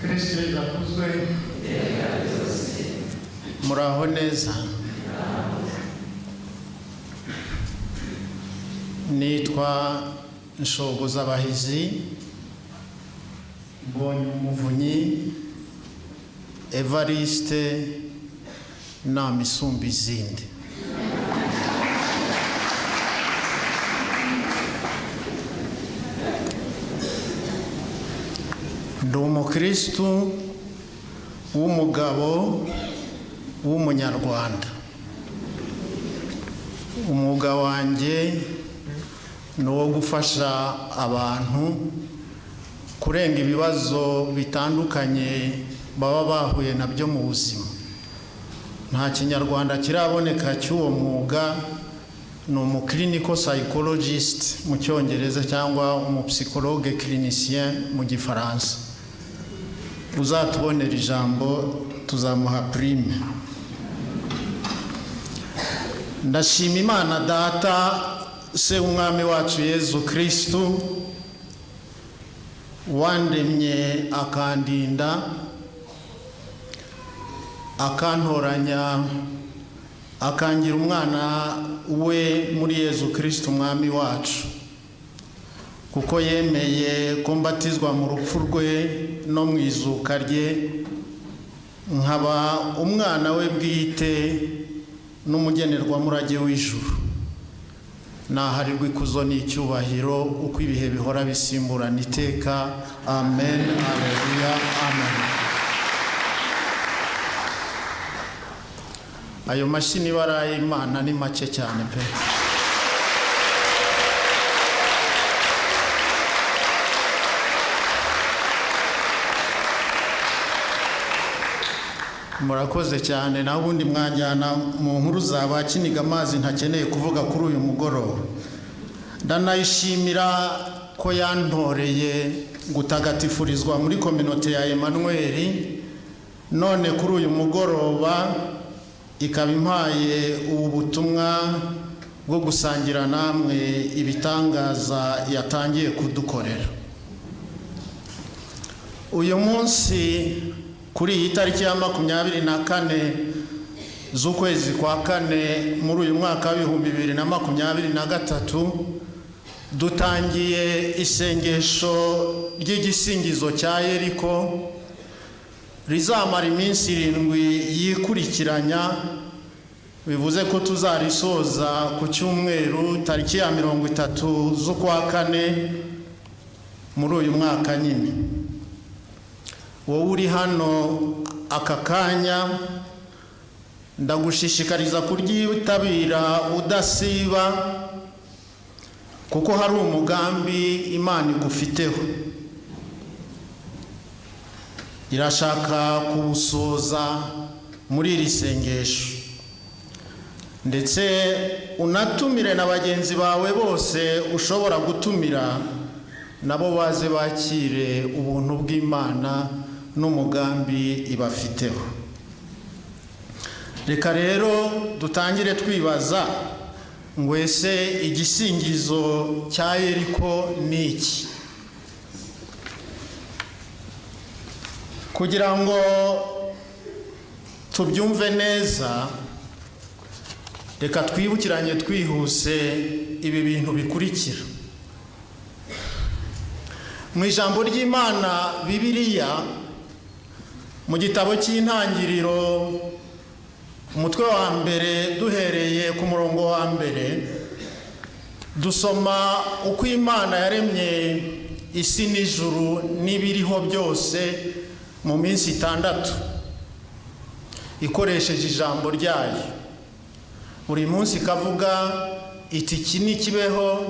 Kristo yakuzwe muraho neza. Nitwa Nshoboza Abahizi Mbonye Umuvunyi Evariste nama isumba izindi. Ndi umukristu w'umugabo w'umunyarwanda. Umwuga wanjye ni uwo gufasha abantu kurenga ibibazo bitandukanye baba bahuye nabyo mu buzima. Nta kinyarwanda kiraboneka cy'uwo mwuga. Ni clinical psychologist mu cyongereza cyangwa psychologue clinicien mu gifaransa. Uzatubonera ijambo tuzamuha prime. Ndashima Imana Data se umwami wacu Yezu Kristo wandemye akandinda akantoranya akangira umwana we muri Yezu Kristo umwami wacu, kuko yemeye ko mbatizwa mu rupfu rwe no mu izuka rye, nkaba umwana we bwite n'umugenerwa murage w'ijuru. Naharirwe ikuzo n'icyubahiro uko ibihe bihora bisimburana iteka. Amen. Alleluia. Amen. Ayo mashini baraye Imana ni make cyane pe. Murakoze cyane. Na ubundi mwanjyana mu nkuru zaba kiniga amazi ntakeneye kuvuga kuri uyu mugoroba. Ndanayishimira ko yantoreye gutagatifurizwa muri kominote ya Emmanuel, none kuri uyu mugoroba ikaba impaye ubu butumwa bwo gusangira namwe ibitangaza yatangiye kudukorera. Uyu munsi kuri iyi tariki ya 24 z'ukwezi kwa 4 muri uyu mwaka wa 2023 dutangiye isengesho ry'igisingizo cya Yeriko rizamara iminsi 7 yikurikiranya. Bivuze ko tuzarisoza ku cyumweru tariki ya 30 z'ukwa 4 muri uyu mwaka nyine. Wowe uri hano aka kanya ndagushishikariza kuryitabira udasiba, kuko hari umugambi Imana igufiteho. Irashaka kuwusoza muri iri sengesho, ndetse unatumire na bagenzi bawe bose ushobora gutumira, nabo baze bakire ubuntu bw'Imana n'umugambi ibafiteho. Reka rero dutangire twibaza ngo ese igisingizo cya Yeriko ni iki? Kugira ngo tubyumve neza, reka twibukiranye twihuse ibi bintu bikurikira. Mu ijambo ry'Imana Bibiliya mu gitabo cy'Intangiriro umutwe wa mbere duhereye ku murongo wa mbere dusoma uko Imana yaremye isi n'ijuru n'ibiriho byose mu minsi 6 ikoresheje ijambo ryayo. Buri munsi ikavuga iti iki ni kibeho,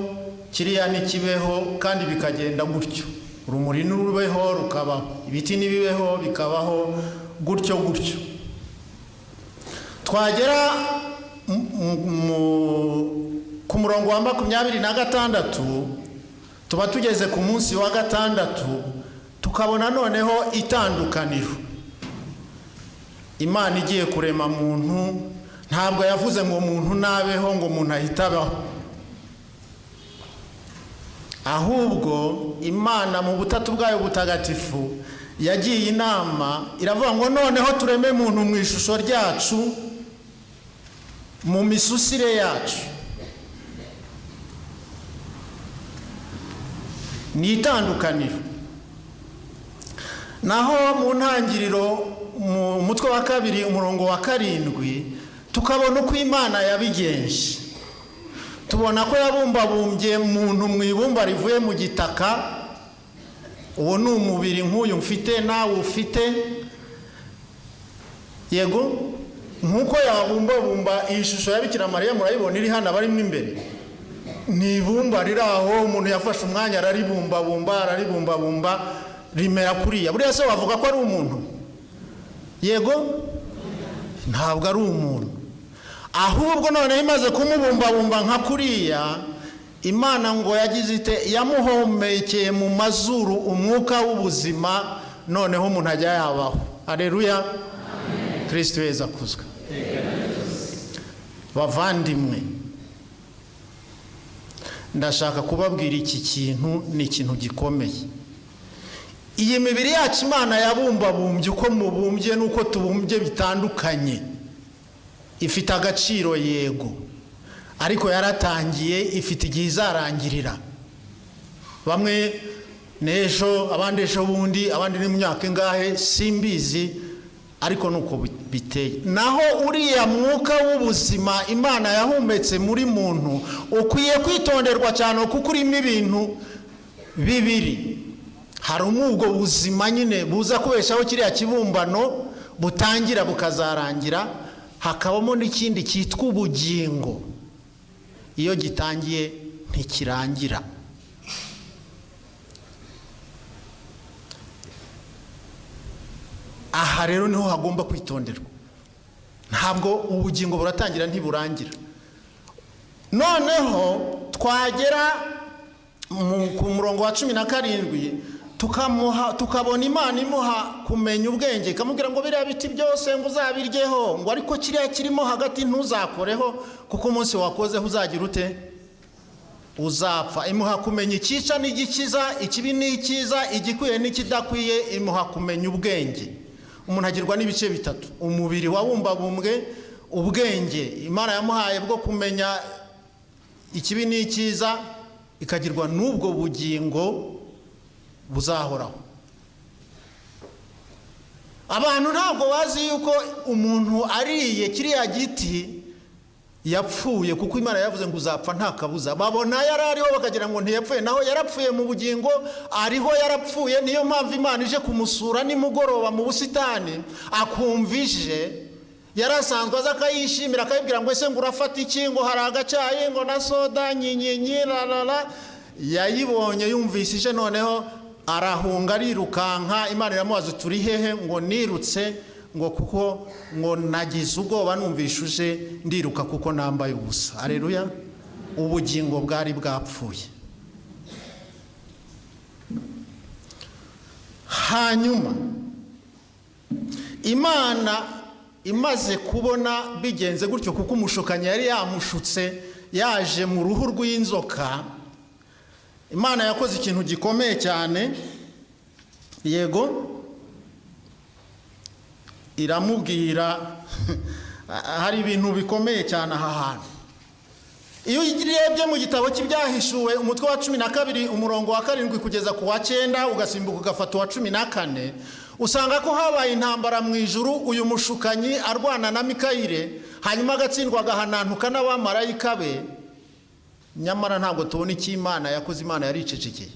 kiriya ni kibeho, kandi bikagenda gutyo. Urumuri n'urubeho rukabaho, ibiti n'ibibeho bikabaho gutyo gutyo. Twagera ku murongo wa 26 tuba tugeze ku munsi wa 6, tukabona noneho itandukaniro. Imana igiye kurema muntu ntabwo yavuze ngo umuntu nabeho ngo umuntu ahitabaho. ahubwo Imana mu butatu bwayo butagatifu yagiye inama iravuga ngo noneho tureme muntu mu ishusho ryacu mu misusire yacu. Ni itandukaniro. Naho mu ntangiriro mu mutwe wa 2 umurongo wa 7 tukabona uko Imana yabigenje. Tubona ko yabumbabumbye muntu mu ibumba rivuye mu gitaka. Uwo ni umubiri nk'uyu mfite nawe ufite. Yego nkuko yabumbabumba ishusho ya Bikira Mariya murayibona iri hano barimo imbere. Ni ibumba riraho umuntu yafashe umwanya araribumbabumba rimera kuriya. Buriya se wavuga ko ari umuntu? Yego ntabwo ari umuntu. Ahubwo none imaze kumubumbabumba nka kuriya, Imana ngo yagize ite yamuhomekeye mu mazuru umwuka w'ubuzima, noneho umuntu ajya yabaho. Haleluya. Kristo Yesu akuzwe. Bavandimwe, ndashaka kubabwira iki kintu ni ikintu gikomeye. Iyi mibiri yacu Imana yabumbabumbye, uko mubumbye nuko tubumbye bitandukanye. Ifite agaciro yego, ariko yaratangiye ifite igihe izarangirira. Bamwe n'ejo, abandi ejo bundi, abandi ni mu myaka ingahe simbizi, ariko nuko biteye. Naho uriya mwuka w'ubuzima Imana yahumetse muri muntu ukwiye kwitonderwa cyane, kuko urimo ibintu bibiri. Hari umubwo buzima nyine buza kubeshaho kiriya kibumbano butangira bukazarangira, hakabamo n'ikindi cyitwa ubugingo. Iyo gitangiye ntikirangira. Aha rero niho hagomba kwitonderwa. Ntabwo ubugingo buratangira ntiburangira. Noneho twagera ku murongo wa 17 tukabona Imana imuha kumenya ubwenge, ikamubwira ngo biriya biti byose ngo uzabiryeho, ngo ariko kiriya kirimo hagati ntuzakoreho, kuko umunsi wakoze uzagira ute? Uzapfa. Imuha kumenya icyica n'igikiza, ikibi n'ikiza, igikwiye n'ikidakwiye, imuha kumenya ubwenge. Umuntu agirwa n'ibice bitatu: umubiri wabumbabumbwe, ubwenge Imana yamuhaye bwo kumenya ikibi n'ikiza, ikagirwa n'ubwo bugingo buzahoraho. Abantu ntabwo bazi yuko umuntu ariye kiriya giti yapfuye, kuko Imana yavuze ngo uzapfa nta kabuza. Babona yarariho bakagira ngo ntiyapfuye, naho yarapfuye mu bugingo, ariho yarapfuye. Niyo mpamvu Imana ije kumusura nimugoroba mu busitani, akumvije. Yarasanzwe aza akayishimira, akayibwira ngo ese ngo urafata iki, ngo hari agacyayi, ngo na soda nyinyi la. Yayibonye yumvisije, noneho arahunga arirukanka. Imana iramubaza turi hehe? Ngo nirutse, ngo kuko ngo nagize ubwoba numvishuje ndiruka kuko nambaye ubusa. Haleluya. Ubugingo bwari bwapfuye. Hanyuma Imana imaze kubona bigenze gutyo, kuko umushukanyi yari yamushutse yaje mu ruhu rw'inzoka, Imana yakoze ikintu gikomeye cyane. Yego iramubwira hari ibintu bikomeye cyane aha hantu. Iyo ugirebye mu gitabo cy'ibyahishuwe umutwe wa 12 umurongo wa 7 kugeza ku wa 9 ugasimbuka ugafata wa 14, usanga ko habaye intambara mu ijuru. Uyu mushukanyi arwana na Mikayire, hanyuma agatsindwa agahanantuka n'abamarayika be. Nyamara ntabwo tubona iki Imana yakoze. Imana yaricecekeye,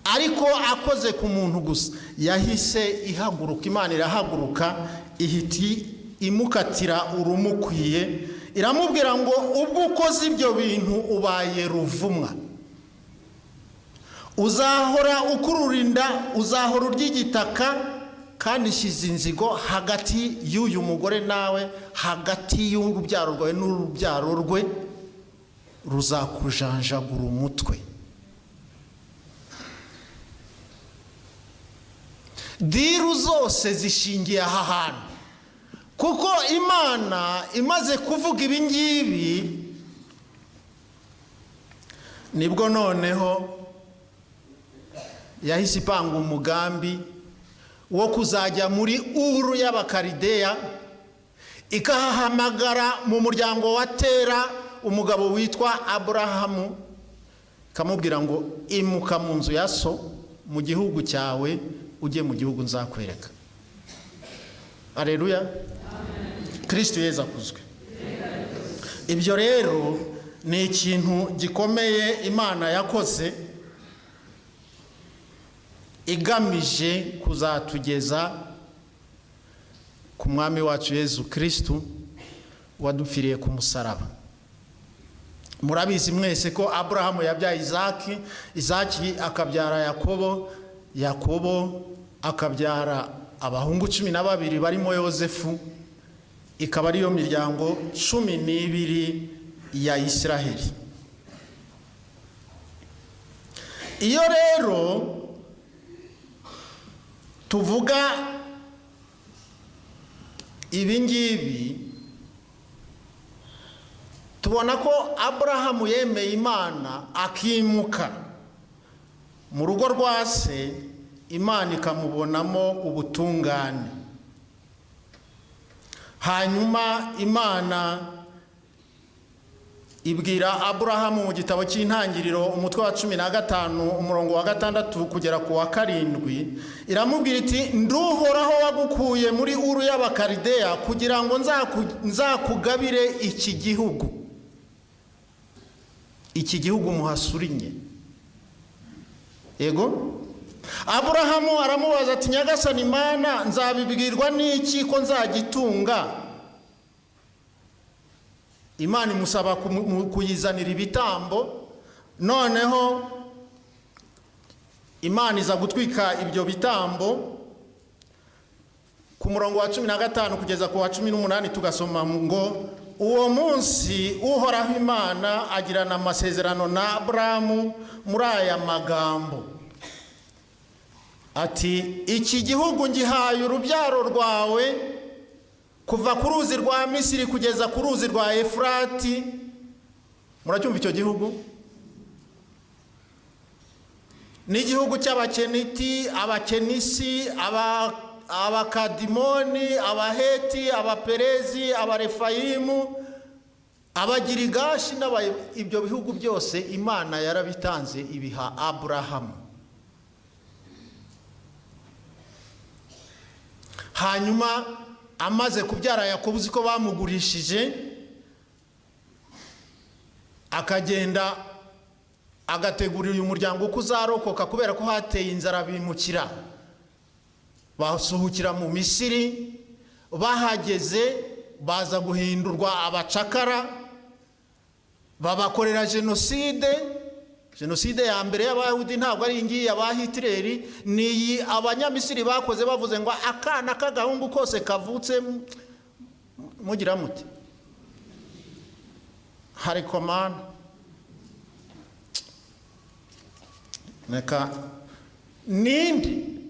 ariko akoze ku muntu gusa. Yahise ihaguruka, Imana irahaguruka, ihiti imukatira urumukwiye, iramubwira ngo ubwo ukoze ibyo bintu ubaye ruvumwa, uzahora ukururinda, uzahora ury'igitaka, kandi shyize inzigo hagati y'uyu mugore nawe, hagati y'urubyaro rwawe n'urubyaro rwe, ruzakujanjagura umutwe. Diru zose zishingiye aha hantu, kuko Imana imaze kuvuga ibi ngibi, nibwo noneho yahise ipanga umugambi wo kuzajya muri Uru y'Abakarideya, ikahamagara mu muryango wa Tera umugabo witwa Aburahamu, kamubwira ngo imuka mu nzu ya so mu gihugu cyawe ujye mu gihugu nzakwereka. Haleluya. Kristo Yesu akuzwe. Ibyo rero ni ikintu gikomeye Imana yakoze igamije kuzatugeza ku mwami wacu Yesu Kristo wadupfiriye ku musaraba. Murabizi mwese ko Aburahamu yabyaye Isaki, Isaki akabyara Yakobo, Yakobo akabyara abahungu 12 barimo Yosefu, ikaba ariyo miryango 12 ya Isiraheli. Iyo rero tuvuga ibingibi, tubona ko Aburahamu yemeye Imana akimuka mu rugo rwa se, Imana ikamubonamo ubutungane. Hanyuma Imana ibwira Aburahamu mu gitabo cy'Intangiriro umutwe wa 15 umurongo wa 6 kugera ku wa 7, iramubwira iti nduhoraho wagukuye muri Uru y'Abakarideya kugira ngo nzakugabire iki gihugu. Iki gihugu muhasurinye. Yego. Aburahamu aramubaza ati Nyagasani Imana, nzabibwirwa n'iki ko nzagitunga? Imana imusaba kuyizanira ibitambo, noneho Imana iza gutwika ibyo bitambo. Ku murongo wa 15 kugeza ku wa 18 tugasoma ngo uwo munsi Uhoraho Imana agirana amasezerano na Aburahamu muri aya magambo ati, iki gihugu ngihaye urubyaro rwawe kuva ku ruzi rwa Misiri kugeza ku ruzi rwa Efurati. Muracyumva icyo gihugu? Ni igihugu cy'Abakeniti, Abakenisi, Abakadimoni, Abaheti, Abaperezi, Abarefayimu, Abagirigashi, ibyo bihugu byose Imana yarabitanze ibiha Aburahamu. Hanyuma amaze kubyara Yakobo, uziko bamugurishije, akagenda agategurira uyu muryango uko uzarokoka kubera ko hateye inzara bimukira. Basuhukira mu Misiri, bahageze baza guhindurwa abacakara, babakorera jenoside. Jenoside ya mbere y'Abayahudi ntabwo ari ingiyi aba Hitleri, ni Abanyamisiri bakoze bavuze ngo akana k'agahungu kose kavutse mugira muti hari komana neka nindi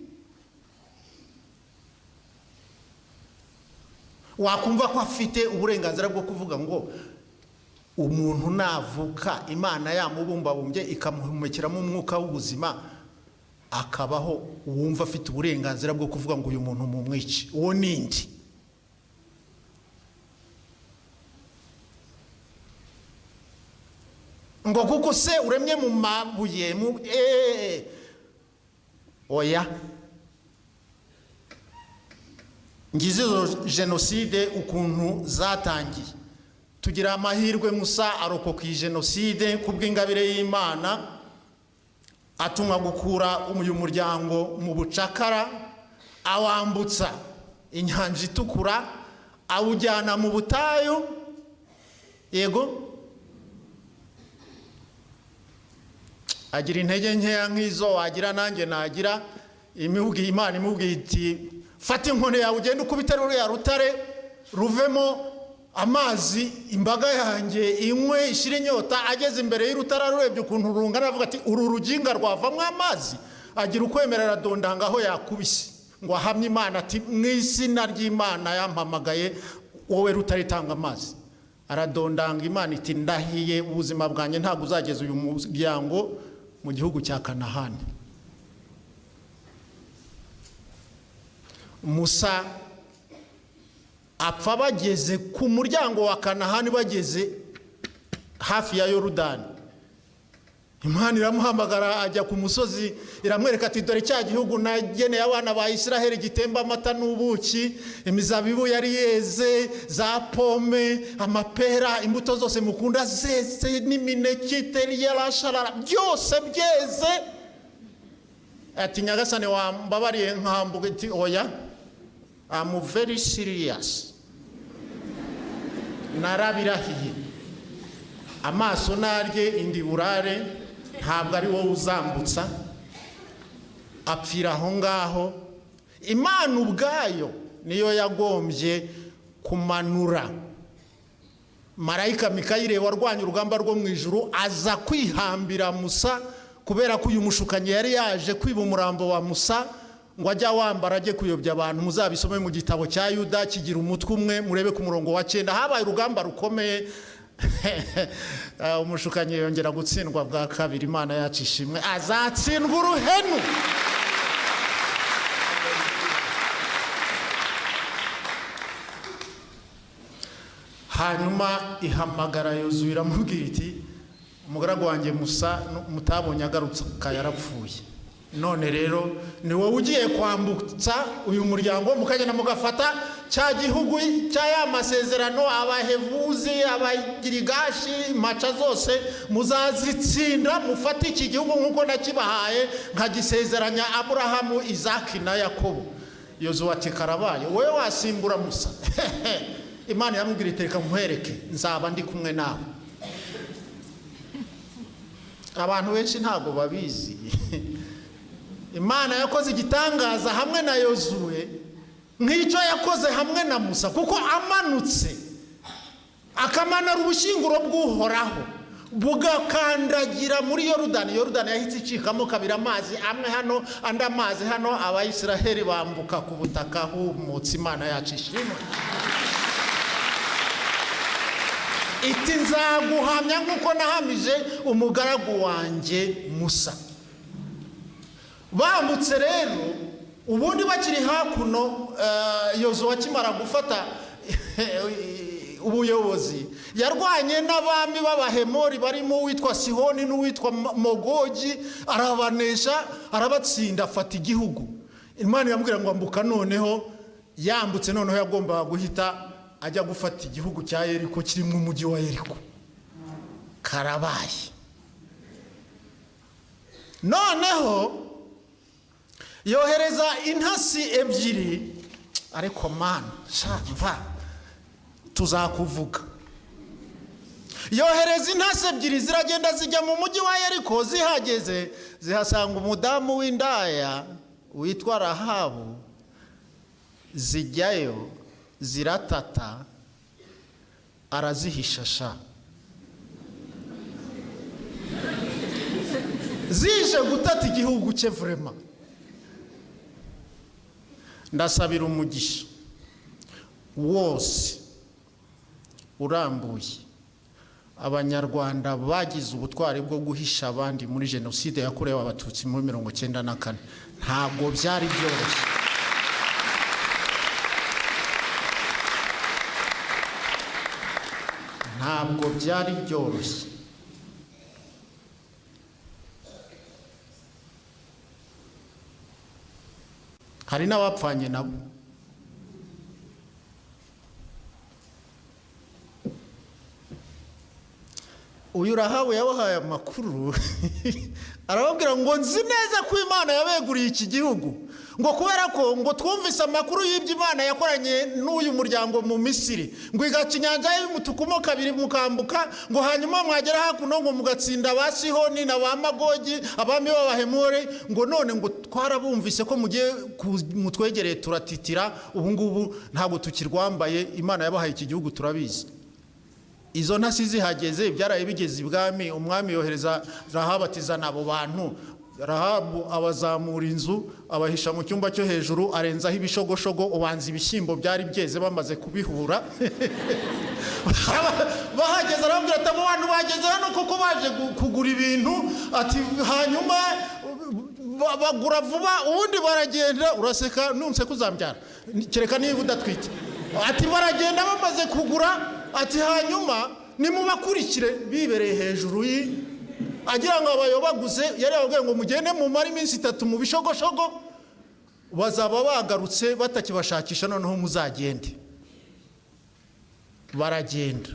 wakumva ko afite uburenganzira bwo kuvuga ngo umuntu navuka Imana yamubumbabumbye ikamuhumekiramo umwuka w'ubuzima akabaho, wumva afite uburenganzira bwo kuvuga ngo uyu muntu mumwice? Uwo nindi? Ngo kuko se uremye mu mabuye oya. Ngizizo jenoside ukuntu zatangiye, tugira amahirwe Musa arokoka iyi jenoside kubw'ingabire y'Imana, atumwa gukura uyu muryango mu bucakara, awambutsa inyanja itukura, awujyana mu butayu. Yego, agira intege nkeya nk'izo wagira nanjye nagira. Imana imubwiye iti fata inkoni yawe ugende ukubite ruriya rutare ruvemo amazi, imbaga yanjye inywe ishire inyota. Ageze imbere y'urutara rurebye ukuntu rungana, avuga ati uru ruginga rwavamo amazi. Agira ukwemerera dondanga aho yakubise ngo ahamye Imana ati mu izina ry'Imana yampamagaye wowe rutaritanga amazi. Aradondanga, Imana iti ndahiye ubuzima bwanjye ntabwo uzageza uyu muryango mu gihugu cya Kanahani. Musa apfa bageze ku muryango wa Kanahani, bageze hafi ya Yorodani. Imana iramuhamagara ajya ku musozi, iramwereka ati dore cya gihugu nageneye abana ba Isiraheli gitemba amata n'ubuki, imizabibu yari yeze, za pome, amapera, imbuto zose mukunda zeze, n'imineke, teriyarasharara, byose byeze. Ati nyagasane wambabariye nkambuga, ati oya, I'm very serious. Narabirahiye. Amaso narye indi burare, ntabwo ari wowe uzambutsa. Apfira aho ngaho. Imana ubwayo niyo yagombye kumanura marayika Mikayire warwanya urugamba rwo mu ijuru, aza kwihambira Musa, kubera ko uyu mushukanyi yari yaje kwiba umurambo wa Musa ngo ajya wambara ajye kuyobya abantu. Muzabisome mu gitabo cya Yuda kigira umutwe umwe, murebe ku murongo wa 9. Habaye urugamba rukomeye. Umushukanyi yongera gutsindwa bwa kabiri. Imana yacu ishimwe, azatsindwa uruhenu. Hanyuma ihamagara Yozuwe iramubwira iti umugaragu wanjye Musa mutabonye agarutse yarapfuye, none rero ni wowe ugiye kwambutsa uyu muryango mukagenda mugafata cya gihugu cya ya masezerano, abahevuzi, abagirigashi, maca zose muzazitsinda, mufate iki gihugu nkuko nakibahaye nkagisezeranya Aburahamu, Isaki na Yakobo. Yozuwe ati karabaye, wowe wasimbura Musa. Imana yamubwira iti reka nkwereke, nzaba ndi kumwe nawe. Abantu benshi ntago babizi. Imana yakoze igitangaza hamwe na Yozuwe nk'icyo yakoze hamwe na Musa, kuko amanutse akamanura ubushyinguro bw'Uhoraho bugakandagira muri Yorodani. Yorodani yahise icikamo kabiri, amazi amwe hano andi amazi hano, Abayisiraheli bambuka ku butaka humutse. Imana yacu ishimwe. Iti nzaguhamya nk'uko nahamije umugaragu wanjye Musa. Bambutse rero, ubundi bakiri hakuno, Yozuwe akimara gufata ubuyobozi yarwanye n'abami b'Abahemori barimo uwitwa Sihoni n'uwitwa Mogogi, arabanesha arabatsinda, afata igihugu. Imana yamubwira ngo ambuka. Noneho yambutse, noneho yagombaga guhita ajya gufata igihugu cya Yeriko, kiri mu mujyi wa Yeriko. Karabaye. Noneho yohereza intasi ebyiri, ariko Mana shamva tuzakuvuga. Yohereza intasi ebyiri ziragenda zijya mu mujyi wa Yeriko. Zihageze zihasanga umudamu w'indaya witwa Rahabu. Zijyayo ziratata, arazihishasha. Zije gutata igihugu cye vrema. Ndasabira umugisha wose urambuye Abanyarwanda bagize ubutwari bwo guhisha abandi muri jenoside yakorewe Abatutsi muri 1994. Ntabwo byari byoroshye. Ntabwo byari byoroshye. Hari n'abapfanye nabo. Uyu Rahabu yabahaye amakuru arababwira ngo nzi neza ko Imana yabeguriye iki gihugu, ngo kubera ko ngo twumvise amakuru y'ibyo Imana yakoranye n'uyu muryango mu Misiri, ngo igaca inyanja y'umutuku mo kabiri mukambuka, ngo hanyuma mwagera hakuno ngo mugatsinda ba Sihoni na ba Magogi, abami b'Abahemori, ngo none ngo twarabumvise ko mugiye mutwegereye turatitira, ubu ngubu ntabwo tukirwambaye. Imana yabahaye iki gihugu turabizi. Izo ntasi zihageze byaraye bigeze ibwami. Umwami yohereza Rahabu atizana abo bantu. Rahabu abazamura inzu, abahisha mu cyumba cyo hejuru, arenzaho ibishogoshogo, ubanza ibishyimbo byari byeze bamaze kubihura. Bahageze arabwira ati abo bantu bageze hano kuko baje kugura ibintu, ati hanyuma bagura vuba ubundi baragenda. Uraseka numse kuzambyara kereka niba udatwite. Ati baragenda bamaze kugura, ati hanyuma nimubakurikire bibereye hejuru agira ngo abayobaguze. Yari yababwiye ngo mugende mu mari iminsi 3 mu bishogoshogo, bazaba bagarutse batakibashakisha, noneho muzagende. Baragenda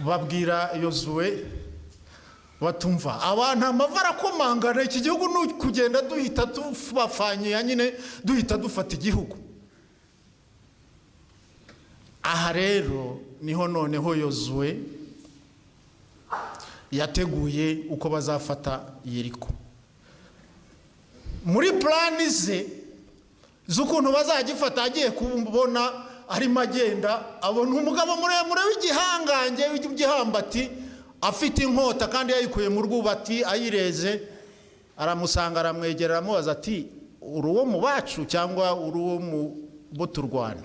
babwira Yozuwe batumva abantu amavara komangana, iki gihugu no kugenda duhita tubafanye nyine duhita dufata igihugu. Aha rero niho noneho Yozuwe yateguye uko bazafata Yeriko. Muri plani ze z'ukuntu bazagifata, agiye kubona ari magenda abona umugabo muremure w'igihangange w'igihambati afite inkota kandi yayikuye mu rwubati ayireze. Aramusanga, aramwegera, aramubaza ati uri uwo mu bacu cyangwa uri uwo mu bo turwana?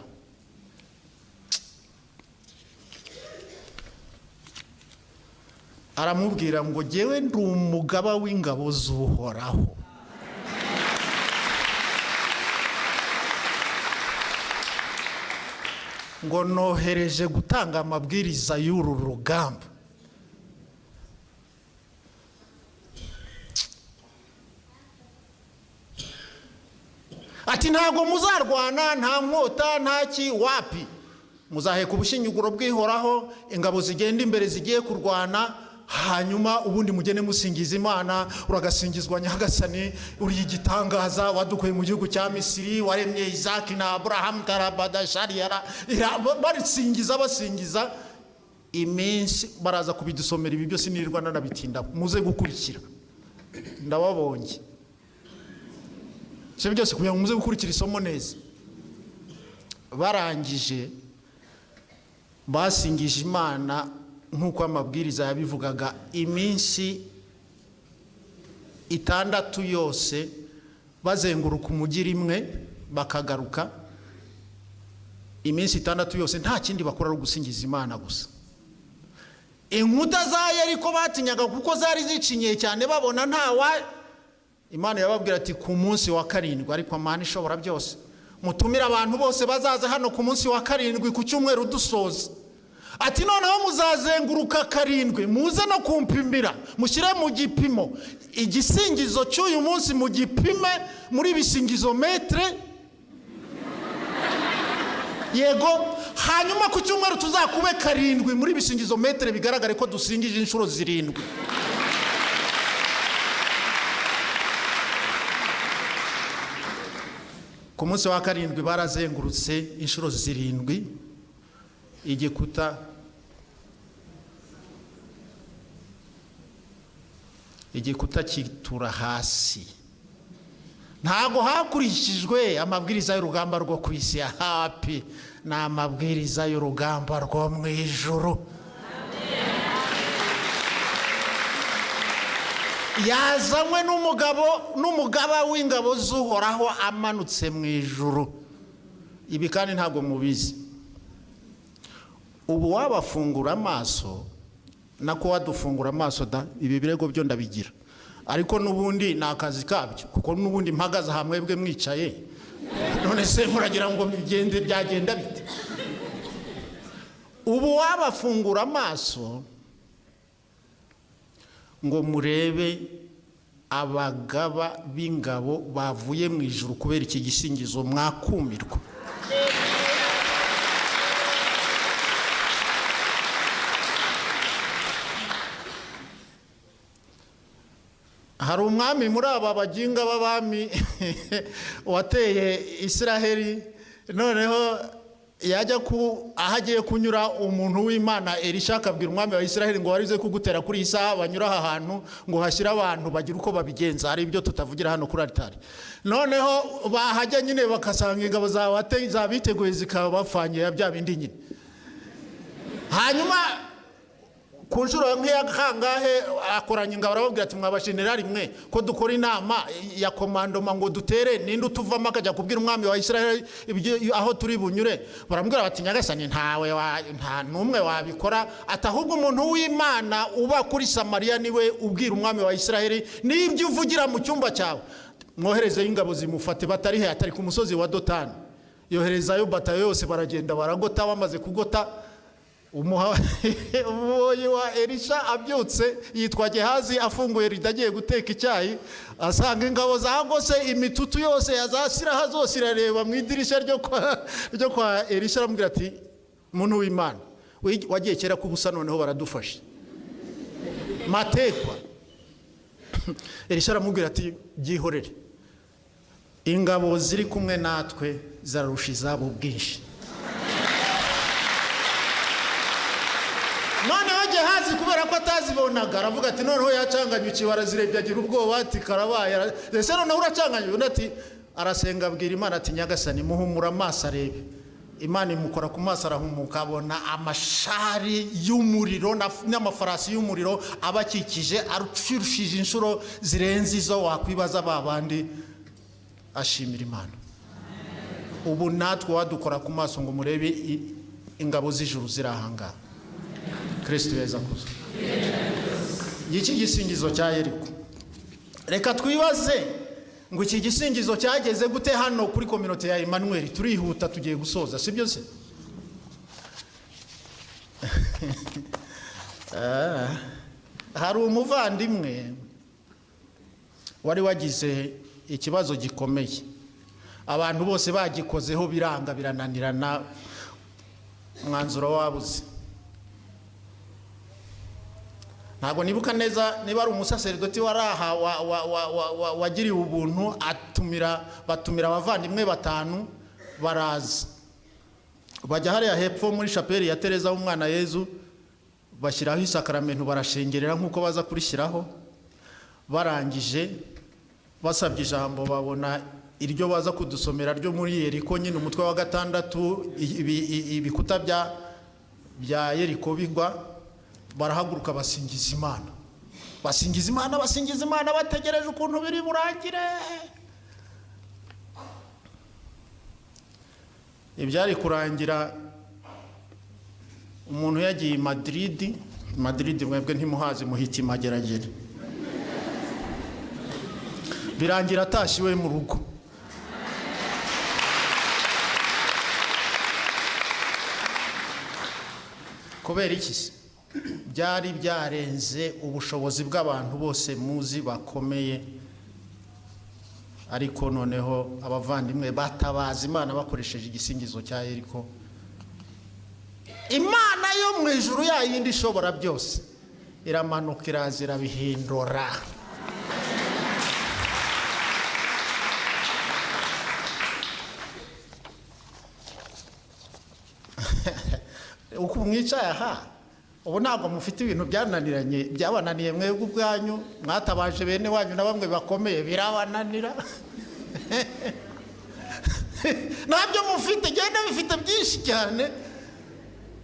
Aramubwira ngo jyewe ndi umugaba w'ingabo z'Uhoraho. Ngo nohereje gutanga amabwiriza y'uru rugamba. Ati ntago muzarwana, nta nkota, nta ki, wapi. Muzaheka ubushinyuguro bw'Ihoraho, ingabo zigenda imbere zigiye kurwana, hanyuma ubundi mugene musingiza Imana. Uragasingizwa Nyagasani, uri igitangaza, wadukuye mu gihugu cya Misiri, waremye Isaac na Abraham Tarabadashari. Barisingiza basingiza iminsi. Baraza kubidusomera ibi byose nirirwa nanabitinda, muze gukurikira, ndababonye se byose kugira ngo muze gukurikira isomo neza. Barangije basingije Imana nk'uko amabwiriza yabivugaga iminsi 6 yose, bazenguruka umujyi rimwe bakagaruka. Iminsi 6 yose nta kindi bakora ari gusingiza Imana gusa. Inkuta za Yeriko batinyaga kuko zari zicinye cyane, babona ntawa. Imana yababwira ati ku munsi wa 7, ariko Imana ishobora byose, mutumira abantu bose bazaza hano ku munsi wa 7 ku cyumweru dusoza. Ati noneho muzazenguruka 7, muze no kumpimira, mushyire mu gipimo. Igisingizo cy'uyu munsi mu gipime muri bisingizo metre. Yego, hanyuma ku cyumweru tuzakube 7 muri bisingizo metre, bigaragare ko dusingije inshuro 7. Ku munsi wa 7 barazengurutse inshuro 7. Igikuta kitura hasi. Ntago hakurikijwe amabwiriza y'urugamba rwo ku isi hapi, na amabwiriza y'urugamba rwo mu ijuru. Yazanywe n'umugaba w'ingabo z'Uhoraho amanutse mu ijuru. Ibi kandi ntago mubizi. Ubu wabafungura amaso nako wadufungura amaso da, ibi birego byo ndabigira, ariko nubundi nakazi kabyo, kuko nubundi mpagaza hamwebwe mwicaye. None se muragira ngo bigende byagenda bite? Ubu wabafungura amaso ngo murebe abagaba b'ingabo bavuye mu ijuru kubera iki gisingizo, mwakumirwa. Hari umwami muri aba baginga b'abami wateye Israheli, noneho yajya ahagiye kunyura umuntu w'Imana Elisha akabwira umwami wa Israheli ngo warize kugutera kuri isaha banyura aha hantu ngo hashyira abantu bagira uko babigenza, ari ibyo tutavugira hano kuri altari. Noneho bahajya nyine bakasanga ingabo zabiteguye zikaba bafanye ya bya bindi nyine. Hanyuma ku nshuro nk'iya kangahe akoranya ingabo arababwira ati mwabashenerali mwe ko dukora inama ya komandoma ngo dutere ninde utuvamo akajya kubwira umwami wa Israel aho turi bunyure. Barambwira bati nyagasani nta numwe wabikora, atahubwo umuntu w'Imana uba kuri Samariya niwe ubwira umwami wa Israel n'ibyo uvugira mu cyumba cyawe. Mwohereze ingabo zimufate, batari he, atari ku musozi wa Dotani. Yoherezayo batayo yose, baragenda baragota. Bamaze kugota, umuboyi wa Elisha abyutse yitwa Gehazi afunguye ridagiye guteka icyayi, asanga ingabo zagose imitutu yose yazasiraha zose irareba mu idirishya ryo kwa Elisha. Aramubwira ati muntu w'Imana wagiye kera kubusa noneho baradufashe matekwa. Elisha aramubwira ati byihorere, ingabo ziri kumwe natwe zararusha izabo bwinshi. Noneho Gehazi kubera ko atazibonaga aravuga ati noneho yacanganyukiye, barazirebye agira ubwoba ati karabaye. Ese noneho uracanganyuye? Undi ati arasenga abwira Imana ati nyagasani muhumura amaso arebe. Imana imukora ku maso arahumuka, abona amashari y'umuriro n'amafarasi y'umuriro abakikije arushije inshuro zirenze izo wakwibaza babandi. Ashimira Imana. Ubu natwe wadukora ku maso ngo murebe ingabo z'ijuru zirahanga. Kristo yeza kuzo. Iki gisingizo cya Yeriko, reka twibaze ngo iki gisingizo cyageze gute hano kuri community ya Emmanuel? Turihuta tugiye gusoza, sibyo se? Hari umuvandimwe wari wagize ikibazo gikomeye, abantu bose bagikozeho biranga birananirana, mwanzuro wabuze. Ntago nibuka neza niba ari umusaseridoti waraha wagiriye ubuntu batumira abavandimwe 5 baraza bajya hariya hepfo muri chapelle ya Tereza w'umwana Yezu, bashyiraho isakaramentu barashengerera nkuko baza kurishyiraho. Barangije basabye ijambo, babona iryo baza kudusomera ryo muri Yeriko nyine umutwe wa 6 ibikuta bya Yeriko bigwa. Barahaguruka basingiza Imana, basingiza Imana bategereje ukuntu biri burangire. Ibyari kurangira umuntu yagiye Madrid mwebwe ntimuhazi muhiti mageragere, birangira atashiwe mu rugo. Kubera iki? Byari byarenze ubushobozi bw'abantu bose muzi bakomeye. Ariko noneho abavandimwe batabaza Imana bakoresheje igisingizo cya Yeriko. Imana yo mu ijuru yayindi ishobora byose iramanuka irazira bihindura. Uko mwicaye aha ubu ntabwo mufite ibintu byabananiye mwebwe ubwanyu, mwatabaje bene wanyu na bamwe bakomeye birabananira. Nabyo mufite genda bifite byinshi cyane,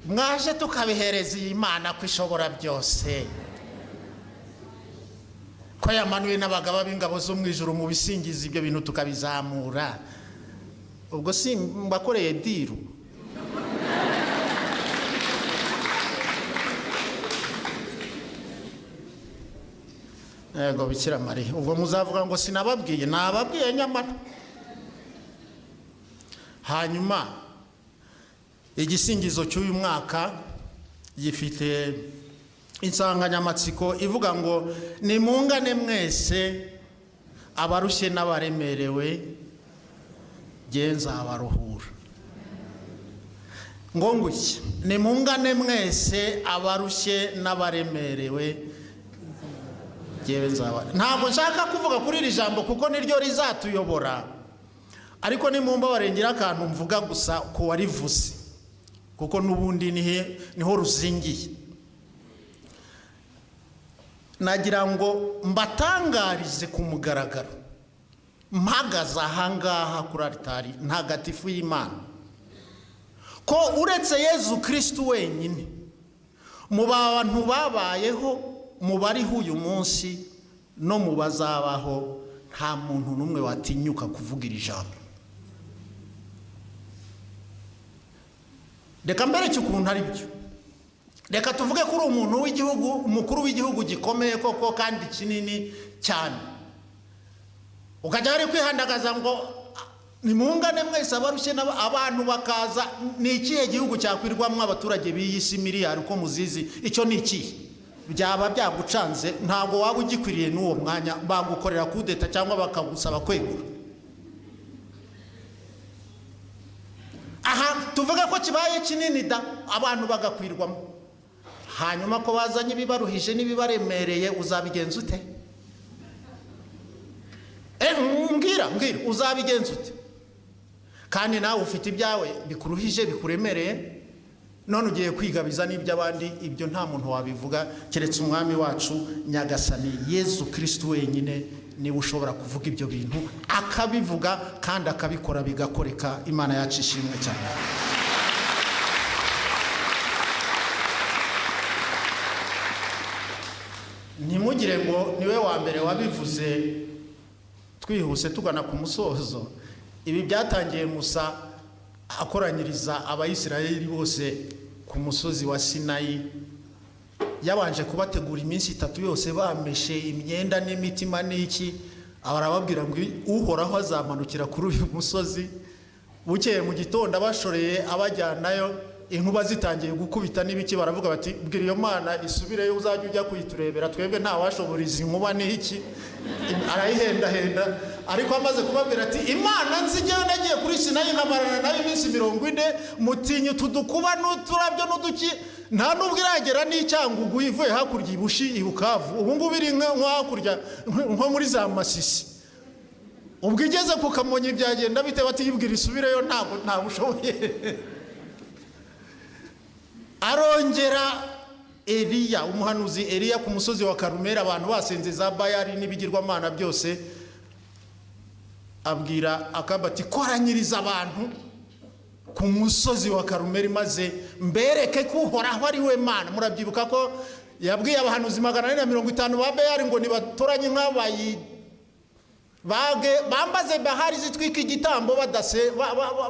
mwaje tukabihereza Imana kwishobora byose, ko yamanuye n'abagaba b'ingabo zo mu ijuru mu bisingiza ibyo bintu tukabizamura. Ubwo si mbakoreye diru. Ego Bikira Mariya, ubwo muzavuga ngo sinababwiye, nababwiye nyamara. Hanyuma igisingizo cy'uyu mwaka gifite insanganyamatsiko ivuga ngo nimungane mwese abarushye n'abaremerewe genza abaruhura. Ngo nguki nimungane mwese abarushye n'abaremerewe. Ntabwo nshaka kuvuga kuri iri jambo kuko niryo rizatuyobora, ariko nimumba barengera akantu mvuga gusa ko warivuze kuko nubundi niho ruzingiye. Nagira ngo mbatangarize ku mugaragaro, mpagaze ahangaha kuri altari ntagatifu y'Imana, ko uretse Yezu Kristo wenyine mu bantu babayeho mu bariho uyu munsi no mu bazabaho nta muntu n'umwe watinyuka kuvuga iri jambo. Reka mbere cy'ukuntu ari byo, reka tuvuge ko uri umuntu w'igihugu, umukuru w'igihugu gikomeye koko kandi kinini cyane, ukajya ari kwihandagaza ngo nimungane mwese abarushye abantu bakaza. Ni ikihe gihugu cyakwirwamo abaturage b'iyi si miliyari uko muzizi? Icyo ni ikihe? Byaba byagucanze, ntabwo waba ugikwiriye n'uwo mwanya, bagukorera kudeta cyangwa bakagusaba kwegura. Aha tuvuga ko kibaye kinini da, abantu bagakwirwamo, hanyuma ko bazanye ibibaruhije n'ibibaremereye, uzabigenza ute? Mbwira uzabigenza ute? Kandi nawe ufite ibyawe bikuruhije bikuremereye, none ugiye kwigabiza n'iby'abandi. Ibyo nta muntu wabivuga keretse umwami wacu nyagasani Yesu Kristo wenyine niwe ushobora kuvuga ibyo bintu, akabivuga kandi akabikora bigakoreka. Imana yacu ishimwe cyane. Ntimugire ngo niwe wa mbere wabivuze. Twihuse tugana ku musozo, ibi byatangiye Musa akoranyiriza abayisiraheli bose ku musozi wa Sinayi. Yabanje kubategura iminsi 3 yose bameshe imyenda n'imitima n'iki, abarababwira ngo uhoraho azamanukira kuri uyu musozi. Bukeye mu gitondo abashoreye abajyanayo, inkuba zitangiye gukubita n'ibiki, baravuga bati bwira iyo Mana isubireyo, uzajya ujya kuyiturebera, twebwe nta washoboriza inkuba n'iki. Arayihenda, ariko amaze kubabwira ati Imana nzigeyo nagiye kuri Sinayi nkamarana nayo iminsi 40, mutinye tudukuba n'uturabyo n'uduki, nta nubwo iragera n'icyangugu ivuye hakurya ibushi ibukavu. Ubu ngubu iri nko hakurya nko muri za Masisi. Ubwo igeze ku Kamonyi byagenda bite? Batiyibwira isubireyo, nta bushoboye. Arongera Eliya, umuhanuzi Eliya ku musozi wa Karumeli, abantu basenze za Bayali n'ibigirwamana byose, abwira Akabati koranyiriza abantu ku musozi wa Karumeli maze mbereke ko uhoraho ari we Mana. Murabyibuka ko yabwiye abahanuzi 450 ba Bayali ngo nibatoranye nk'abayi bambaze bahari zitwika igitambo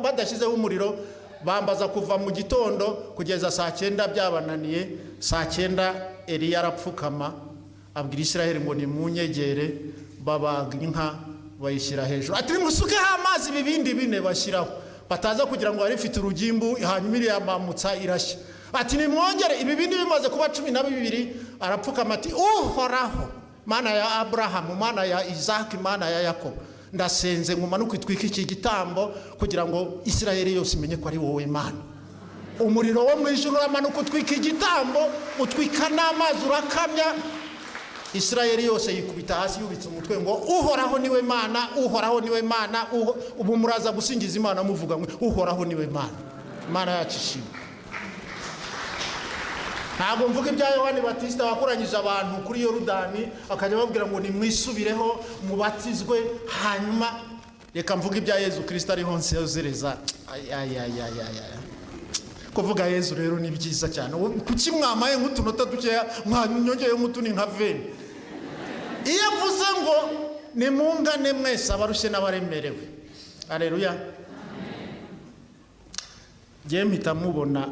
badashyizeho umuriro. Bambaza kuva mu gitondo kugeza saa 9 byabananiye. Saa 9 Eliya arapfukama abwira Isiraheli ngo nimunyegere, babaga inka bayishyira hejuru, ati musukeho amazi ibibindi 4 bashyiraho, bataza kugira ngo arifite urugimbu hanyuma iriya mamutsa irashya. Ati nimwongere ibibindi bimaze kuba 12. Arapfukama ati uhoraho Mana ya Abrahamu, Mana ya Isaki, Mana ya Yakobo, ndasenze ngumanuka itwika iki gitambo kugira ngo Isiraheli yose imenye ko ari wowe Mana. Umuriro wo mu ijuru uramanuka utwika igitambo, utwika n'amazi urakamya. Isiraheli yose yikubita hasi yubitse umutwe ngo uhoraho niwe Mana, uhoraho niwe Mana. Ubu muraza gusingiza Imana muvuga ngo uhoraho niwe Mana. Mana yacu ishimwe. Ntabwo mvuga ibya Yohani Batista wakoranyije abantu kuri Yorodani akajya babwira ngo nimwisubireho mubatizwe, hanyuma reka mvuga ibya Yesu Kristo ariho nsezereza. Kuvuga Yesu rero ni byiza cyane. Kuki mwamaye nk'utunota dukeya mwanyongeye nk'utuni nka veni? Iyo avuze ngo nimungane mwese abarushye n'abaremerewe, haleluya, ngiye mpita mubona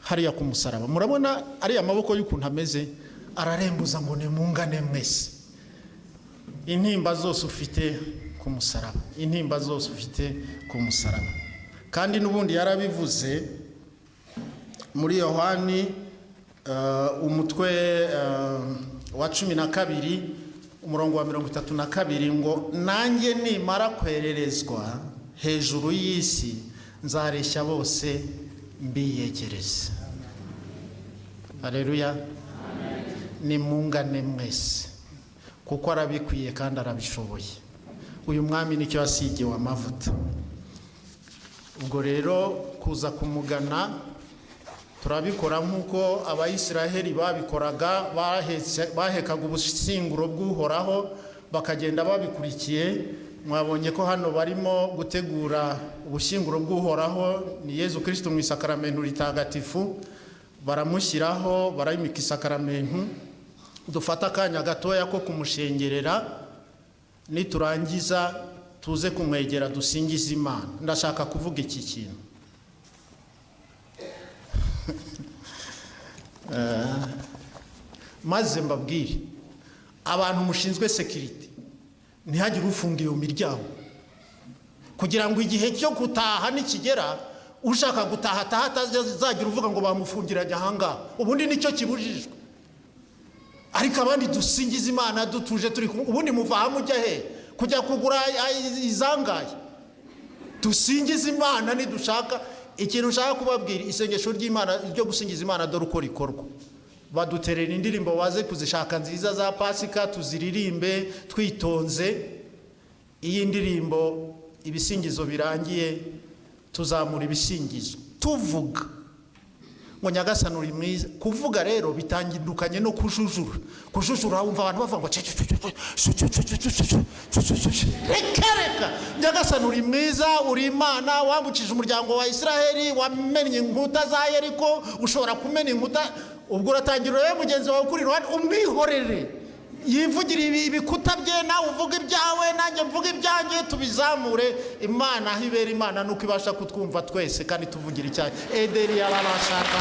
hariya ku musaraba. Murabona ari amaboko y'ukuntu ameze, ararembuza ngo nimungane mwese. Intimba zose ufite ku musaraba, intimba zose ufite ku musaraba. Kandi n'ubundi yarabivuze muri Yohani umutwe wa 12 umurongo wa 32 ngo nanjye nimara kwererezwa hejuru y'isi nzareshya bose mbiyegereze. Haleluya. Nimungane mwese kuko arabikwiye kandi arabishoboye. Uyu mwami nicyo yasigiwe amavuta. Ubwo rero kuza kumugana turabikora nk'uko abayisiraheli babikoraga, bahekaga ubushyinguro bw'uhoraho bakagenda babikurikiye. Mwabonye ko hano barimo gutegura ubushyinguro bw'uhoraho, ni Yesu Kristo mu isakaramentu ritagatifu. baramushyiraho barayimika isakaramentu dufata akanya gatoya ko kumushengerera niturangiza tuze kumwegera dusingiza Imana. Ndashaka kuvuga iki kintu maze mbabwire abantu mushinzwe security ntihagire ufunga iyo miryango kugira ngo igihe cyo gutaha nikigera ushaka gutaha atazagira uvuga ngo bamufungiranye ahanga. Ubundi nicyo kibujijwe, ariko abandi dusingiza Imana dutuje turi ubundi muva hamujya he kujya kugura izangaye. Dusingiza Imana nidushaka. Ikintu ushaka kubabwira isengesho ry'Imana ryo gusingiza Imana dore uko rikorwa. Baduterera indirimbo waze kuzishaka nziza za Pasika tuziririmbe twitonze. Iyi ndirimbo ibisingizo birangiye tuzamura ibisingizo tuvuga ngo Nyagasani uri mwiza. Kuvuga rero bitangindukanye no kujujura wumva abantu bavuga ngo reka Nyagasani uri mwiza, uri Imana, wambukije umuryango wa Isiraheli, wamenye inkuta za Yeriko, ushobora kumena inkuta. Ubwo uratangira rero mugenzi wawe kuri ruhande umwihorere yivugira ibikuta bye, nawe uvuga ibyawe nanjye mvuga ibyanjye, tubizamure. Imana aho ibera Imana nuko ibasha kutwumva twese kandi tuvugira icyayi. Ederi y'abashaka